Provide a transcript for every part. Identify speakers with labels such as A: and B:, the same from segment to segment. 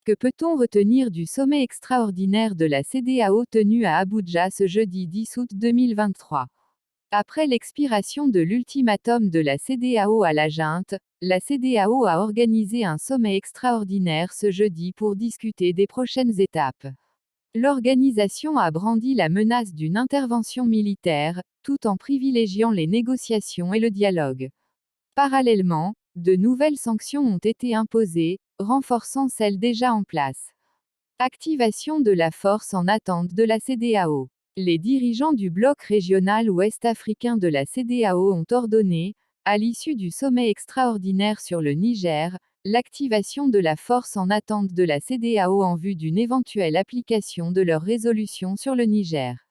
A: Que peut-on retenir du sommet extraordinaire de la CEDEAO tenu à Abuja ce jeudi 10 août 2023? Après l'expiration de l'ultimatum de la CEDEAO à la junte, la CEDEAO a organisé un sommet extraordinaire ce jeudi pour discuter des prochaines étapes. L'organisation a brandi la menace d'une intervention militaire, tout en privilégiant les négociations et le dialogue. Parallèlement, de nouvelles sanctions ont été imposées, renforçant celles déjà en place. Activation de la force en attente de la CEDEAO. Les dirigeants du bloc régional ouest-africain de la CEDEAO ont ordonné, à l'issue du sommet extraordinaire sur le Niger, l'activation de la force en attente de la CEDEAO en vue d'une éventuelle application de leur résolution sur le Niger.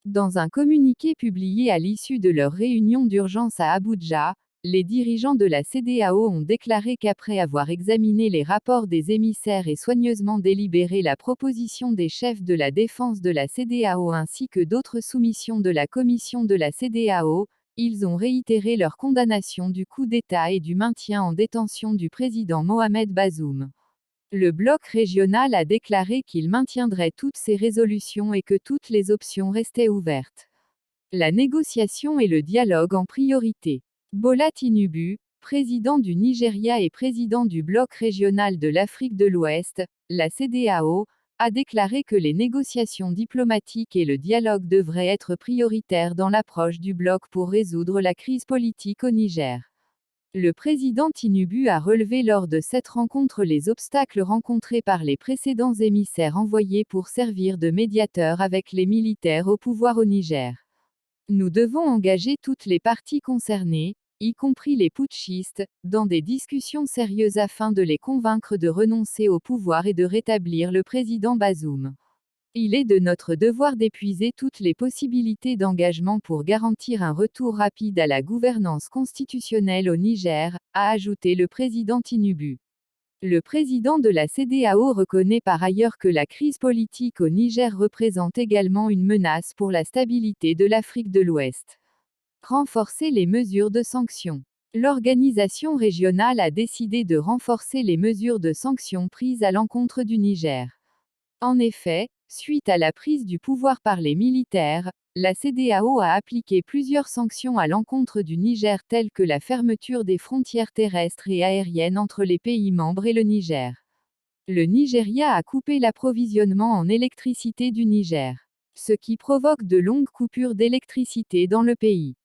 A: Dans un communiqué publié à l'issue de leur réunion d'urgence à Abuja, les dirigeants de la CEDEAO ont déclaré qu'après avoir examiné les rapports des émissaires et soigneusement délibéré la proposition des chefs de la défense de la CEDEAO ainsi que d'autres soumissions de la commission de la CEDEAO, ils ont réitéré leur condamnation du coup d'État et du maintien en détention du président Mohamed Bazoum. Le bloc régional a déclaré qu'il maintiendrait toutes ces résolutions et que toutes les options restaient ouvertes. La négociation et le dialogue en priorité. Bola Tinubu, président du Nigeria et président du bloc régional de l'Afrique de l'Ouest, la CEDEAO, a déclaré que les négociations diplomatiques et le dialogue devraient être prioritaires dans l'approche du bloc pour résoudre la crise politique au Niger. Le président Tinubu a relevé lors de cette rencontre les obstacles rencontrés par les précédents émissaires envoyés pour servir de médiateurs avec les militaires au pouvoir au Niger. Nous devons engager toutes les parties concernées, y compris les putschistes, dans des discussions sérieuses afin de les convaincre de renoncer au pouvoir et de rétablir le président Bazoum. Il est de notre devoir d'épuiser toutes les possibilités d'engagement pour garantir un retour rapide à la gouvernance constitutionnelle au Niger, a ajouté le président Tinubu. Le président de la CEDEAO reconnaît par ailleurs que la crise politique au Niger représente également une menace pour la stabilité de l'Afrique de l'Ouest. Renforcer les mesures de sanctions. L'organisation régionale a décidé de renforcer les mesures de sanctions prises à l'encontre du Niger. En effet, suite à la prise du pouvoir par les militaires, la CEDEAO a appliqué plusieurs sanctions à l'encontre du Niger telles que la fermeture des frontières terrestres et aériennes entre les pays membres et le Niger. Le Nigeria a coupé l'approvisionnement en électricité du Niger, ce qui provoque de longues coupures d'électricité dans le pays.